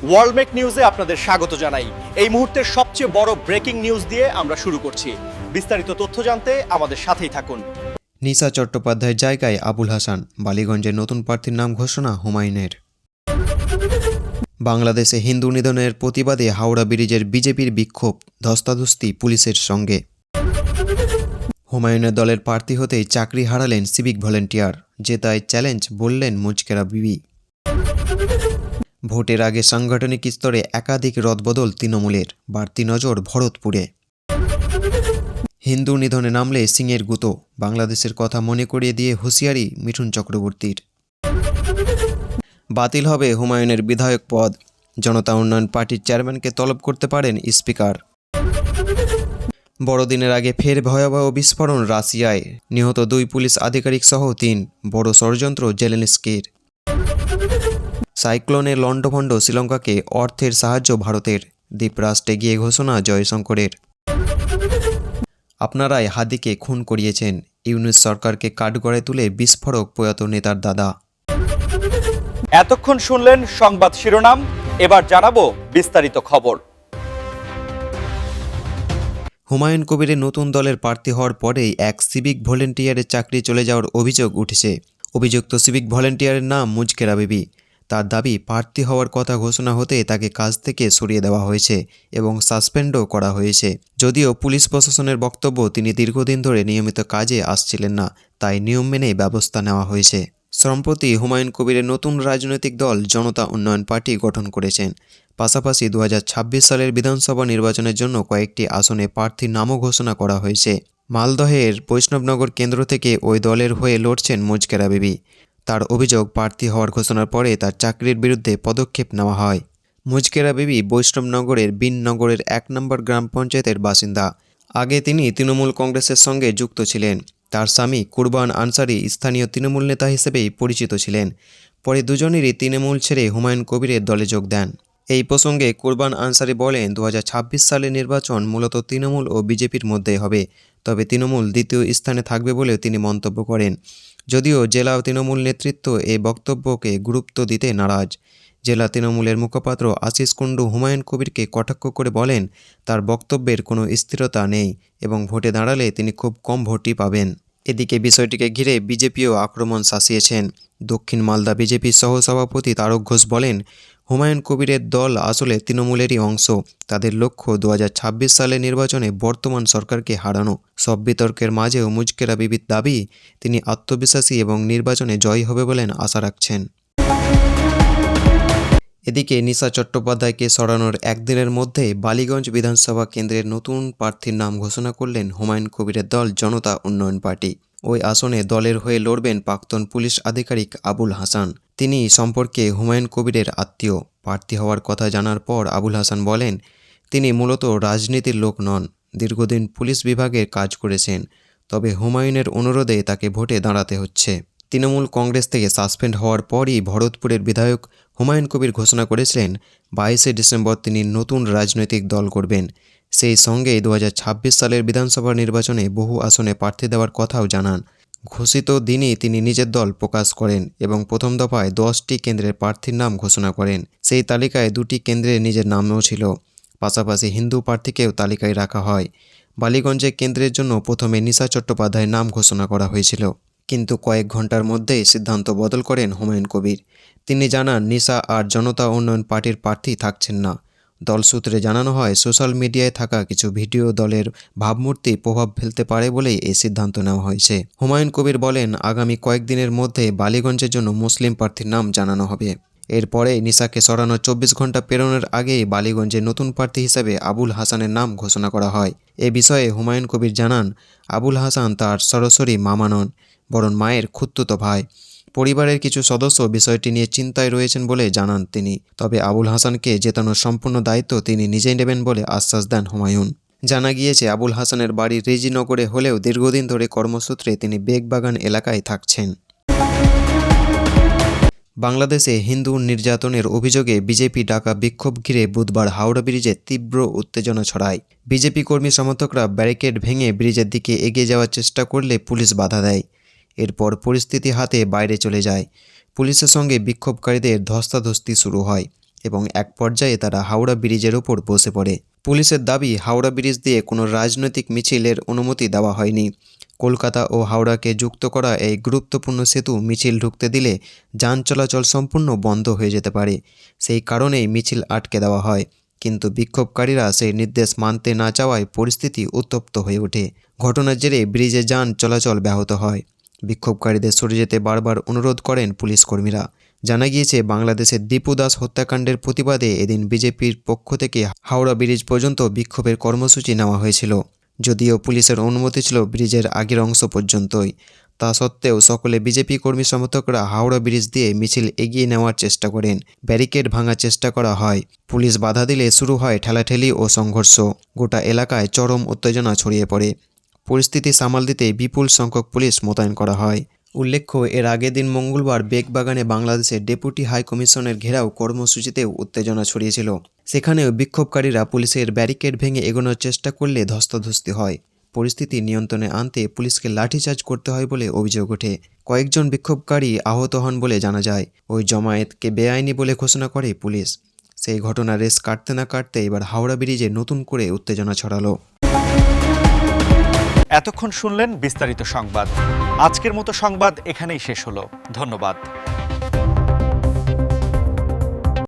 ওয়ার্ল্ডমেক নিউজে আপনাদের স্বাগত জানাই। এই মুহূর্তের সবচেয়ে বড় ব্রেকিং নিউজ দিয়ে আমরা শুরু করছি। বিস্তারিত তথ্য জানতে আমাদের সাথেই থাকুন। নিশা চট্টোপাধ্যায়ের জায়গায় আবুল হাসান, বালিগঞ্জে নতুন প্রার্থীর নাম ঘোষণা হুমায়ুনের। বাংলাদেশে হিন্দু নিধনের প্রতিবাদে হাওড়া ব্রিজের বিজেপির বিক্ষোভ, ধস্তাধস্তি পুলিশের সঙ্গে। হুমায়ুনের দলের প্রার্থী হতেই চাকরি হারালেন সিভিক ভলেন্টিয়ার, জেতায় চ্যালেঞ্জ বললেন মুচকেরা বিবি। ভোটের আগে সাংগঠনিক স্তরে একাধিক রদবদল তৃণমূলের, বাড়তি নজর ভরতপুরে। হিন্দু নিধনে নামলে সিংয়ের গুঁতো, বাংলাদেশের কথা মনে করিয়ে দিয়ে হুঁশিয়ারি মিঠুন চক্রবর্তীর। বাতিল হবে হুমায়ুনের বিধায়ক পদ, জনতা উন্নয়ন পার্টির চেয়ারম্যানকে তলব করতে পারেন স্পিকার। বড়দিনের আগে ফের ভয়াবহ বিস্ফোরণ রাশিয়ায়, নিহত 2 পুলিশ আধিকারিক সহ 3, বড় ষড়যন্ত্র জেলেনস্কির। সাইক্লোনে লণ্ডভণ্ড শ্রীলঙ্কাকে, অর্থের সাহায্য ভারতের, দ্বীপরাষ্ট্রে গিয়ে ঘোষণা জয়শঙ্করের। আপনারাই হাদিকে খুন করিয়েছেন, ইউনূস সরকারকে কাঠগড়ায় তুলে বিস্ফোরক প্রয়াত নেতার দাদা। এতক্ষণ শুনলেন সংবাদ শিরোনাম, এবার জানাবো বিস্তারিত খবর। হুমায়ুন কবিরের নতুন দলের প্রার্থী হওয়ার পরেই এক সিভিক ভলেন্টিয়ারের চাকরি চলে যাওয়ার অভিযোগ উঠেছে। অভিযুক্ত সিভিক ভলেন্টিয়ারের নাম মুচকেরা বিবি। তার দাবি, প্রার্থী হওয়ার কথা ঘোষণা হতে তাকে কাজ থেকে সরিয়ে দেওয়া হয়েছে এবং সাসপেন্ডও করা হয়েছে। যদিও পুলিশ প্রশাসনের বক্তব্য, তিনি দীর্ঘদিন ধরে নিয়মিত কাজে আসছিলেন না, তাই নিয়ম মেনেই ব্যবস্থা নেওয়া হয়েছে। সম্প্রতি হুমায়ুন কবিরের নতুন রাজনৈতিক দল জনতা উন্নয়ন পার্টি গঠন করেছেন। পাশাপাশি 2026 সালের বিধানসভা নির্বাচনের জন্য কয়েকটি আসনে প্রার্থীর নামও ঘোষণা করা হয়েছে। মালদহের বৈষ্ণবনগর কেন্দ্র থেকে ওই দলের হয়ে লড়ছেন মুচকেরা বিবি। তার অভিযোগ, প্রার্থী হওয়ার ঘোষণার পরে তার চাকরির বিরুদ্ধে পদক্ষেপ নেওয়া হয়। মুচকেরা বিবি বৈষ্ণবনগরের বিননগরের 1 নম্বর গ্রাম পঞ্চায়েতের বাসিন্দা। আগে তিনি তৃণমূল কংগ্রেসের সঙ্গে যুক্ত ছিলেন। তার স্বামী কুরবান আনসারি স্থানীয় তৃণমূল নেতা হিসেবেই পরিচিত ছিলেন। পরে দুজনেরই তৃণমূল ছেড়ে হুমায়ুন কবিরের দলে যোগ দেন। এই প্রসঙ্গে কুরবান আনসারি বলেন, 2026 সালের নির্বাচন মূলত তৃণমূল ও বিজেপির মধ্যে হবে, তবে তৃণমূল দ্বিতীয় স্থানে থাকবে বলেও তিনি মন্তব্য করেন। যদিও জেলা তৃণমূল নেতৃত্ব এই বক্তব্যকে গুরুত্ব দিতে নারাজ। জেলা তৃণমূলের মুখপাত্র আশিস কুণ্ডু হুমায়ুন কবিরকে কটাক্ষ করে বলেন, তার বক্তব্যের কোনো স্থিরতা নেই এবং ভোটে দাঁড়ালে তিনি খুব কম ভোটই পাবেন। এদিকে বিষয়টিকে ঘিরে বিজেপিও আক্রমণ শাসিয়েছেন। দক্ষিণ মালদা বিজেপির সহসভাপতি তারক ঘোষ বলেন, হুমায়ুন কবিরের দল আসলে তৃণমূলেরই অংশ। তাদের লক্ষ্য 2026 সালের নির্বাচনে বর্তমান সরকারকে হারানো। সব বিতর্কের মাঝেও মুচকেরা বিবির দাবি, তিনি আত্মবিশ্বাসী এবং নির্বাচনে জয়ী হবে বলে আশা রাখছেন। এদিকে নিশা চট্টোপাধ্যায়কে সরানোর একদিনের মধ্যে বালিগঞ্জ বিধানসভা কেন্দ্রের নতুন প্রার্থীর নাম ঘোষণা করলেন হুমায়ুন কবিরের দল জনতা উন্নয়ন পার্টি। ওই আসনে দলের হয়ে লড়বেন প্রাক্তন পুলিশ আধিকারিক আবুল হাসান। তিনি সম্পর্কে হুমায়ুন কবিরের আত্মীয়। প্রার্থী হওয়ার কথা জানার পর আবুল হাসান বলেন, তিনি মূলত রাজনীতির লোক নন, দীর্ঘদিন পুলিশ বিভাগের কাজ করেছেন। তবে হুমায়ুনের অনুরোধে তাকে ভোটে দাঁড়াতে হচ্ছে। তৃণমূল কংগ্রেস থেকে সাসপেন্ড হওয়ার পরই ভরতপুরের বিধায়ক হুমায়ুন কবির ঘোষণা করেছিলেন 22শে ডিসেম্বর তিনি নতুন রাজনৈতিক দল করবেন। সেই সঙ্গে 2026 সালের বিধানসভা নির্বাচনে বহু আসনে প্রার্থী দেওয়ার কথাও জানান। ঘোষিত দিনই তিনি নিজের দল প্রকাশ করেন এবং প্রথম দফায় 10টি কেন্দ্রের প্রার্থীর নাম ঘোষণা করেন। সেই তালিকায় 2টি কেন্দ্রে নিজের নামও ছিল। পাশাপাশি হিন্দু প্রার্থীকেও তালিকায় রাখা হয়। বালিগঞ্জে কেন্দ্রের জন্য প্রথমে নিশা চট্টোপাধ্যায়ের নাম ঘোষণা করা হয়েছিল, কিন্তু কয়েক ঘন্টার মধ্যেই সিদ্ধান্ত বদল করেন হুমায়ুন কবির। তিনি জানান, নিশা আর জনতা উন্নয়ন পার্টির প্রার্থী থাকছেন না। দল সূত্রে জানানো হয়, সোশ্যাল মিডিয়ায় থাকা কিছু ভিডিও দলের ভাবমূর্তি প্রভাব ফেলতে পারে বলেই এই সিদ্ধান্ত নেওয়া হয়েছে। হুমায়ুন কবির বলেন, আগামী কয়েকদিনের মধ্যে বালিগঞ্জের জন্য মুসলিম প্রার্থীর নাম জানানো হবে। এরপরে নিশাকে সরানো 24 ঘন্টা পেরোনোর আগেই বালিগঞ্জে নতুন প্রার্থী হিসেবে আবুল হাসানের নাম ঘোষণা করা হয়। এ বিষয়ে হুমায়ুন কবির জানান, আবুল হাসান তার সরাসরি মামা নন, বরং মায়ের খুড়তুতো ভাই। পরিবারের কিছু সদস্য বিষয়টি নিয়ে চিন্তায় রয়েছেন বলে জানান তিনি। তবে আবুল হাসানকে জেতানোর সম্পূর্ণ দায়িত্ব তিনি নিজেই নেবেন বলে আশ্বাস দেন হুমায়ুন। জানা গিয়েছে, আবুল হাসানের বাড়ি রেজিনগরে হলেও দীর্ঘদিন ধরে কর্মসূত্রে তিনি বেগবাগান এলাকায় থাকছেন। বাংলাদেশে হিন্দু নির্যাতনের অভিযোগে বিজেপি ডাকা বিক্ষোভ ঘিরে বুধবার হাওড়া ব্রিজে তীব্র উত্তেজনা ছড়ায়। বিজেপি কর্মী সমর্থকরা ব্যারিকেড ভেঙে ব্রিজের দিকে এগিয়ে যাওয়ার চেষ্টা করলে পুলিশ বাধা দেয়। এরপর পরিস্থিতি হাতে বাইরে চলে যায়। পুলিশের সঙ্গে বিক্ষোভকারীদের ধস্তাধস্তি শুরু হয়। এবং এক পর্যায়ে তারা হাওড়া ব্রিজের ওপর বসে পড়ে। পুলিশের দাবি, হাওড়া ব্রিজ দিয়ে কোনো রাজনৈতিক মিছিলের অনুমতি দেওয়া হয়নি। কলকাতা ও হাওড়াকে যুক্ত করা এই গুরুত্বপূর্ণ সেতু মিছিল ঢুকতে দিলে যান চলাচল সম্পূর্ণ বন্ধ হয়ে যেতে পারে। সেই কারণেই মিছিল আটকে দেওয়া হয়। কিন্তু বিক্ষোভকারীরা সেই নির্দেশ মানতে না চাওয়ায় পরিস্থিতি উত্তপ্ত হয়ে ওঠে। ঘটনার জেরে ব্রিজে যান চলাচল ব্যাহত হয়। বিক্ষোভকারীদের সরে যেতে বারবার অনুরোধ করেন পুলিশ কর্মীরা। জানা গিয়েছে, বাংলাদেশের দীপু দাস হত্যাকাণ্ডের প্রতিবাদে এদিন বিজেপির পক্ষ থেকে হাওড়া ব্রিজ পর্যন্ত বিক্ষোভের কর্মসূচি নেওয়া হয়েছিল। যদিও পুলিশের অনুমতি ছিল ব্রিজের আগের অংশ পর্যন্তই, তা সত্ত্বেও সকলে বিজেপি কর্মী সমর্থকরা হাওড়া ব্রিজ দিয়ে মিছিল এগিয়ে নেওয়ার চেষ্টা করেন। ব্যারিকেড ভাঙার চেষ্টা করা হয়। পুলিশ বাধা দিলে শুরু হয় ঠেলাঠেলি ও সংঘর্ষ। গোটা এলাকায় চরম উত্তেজনা ছড়িয়ে পড়ে। পরিস্থিতি সামাল দিতে বিপুল সংখ্যক পুলিশ মোতায়েন করা হয়। উল্লেখ্য, এর আগের দিন মঙ্গলবার বেগবাগানে বাংলাদেশের ডেপুটি হাই কমিশনের ঘেরাও কর্মসূচিতেও উত্তেজনা ছড়িয়েছিল। সেখানেও বিক্ষোভকারীরা পুলিশের ব্যারিকেড ভেঙে এগোনোর চেষ্টা করলে ধস্তাধস্তি হয়। পরিস্থিতি নিয়ন্ত্রণে আনতে পুলিশকে লাঠিচার্জ করতে হয় বলে অভিযোগ ওঠে। কয়েকজন বিক্ষোভকারী আহত হন বলে জানা যায়। ওই জমায়েতকে বেআইনি বলে ঘোষণা করে পুলিশ। সেই ঘটনার রেশ কাটতে না কাটতে এবার হাওড়া ব্রিজে নতুন করে উত্তেজনা ছড়ালো। এতক্ষণ শুনলেন বিস্তারিত সংবাদ। আজকের মতো সংবাদ এখানেই শেষ হলো। ধন্যবাদ।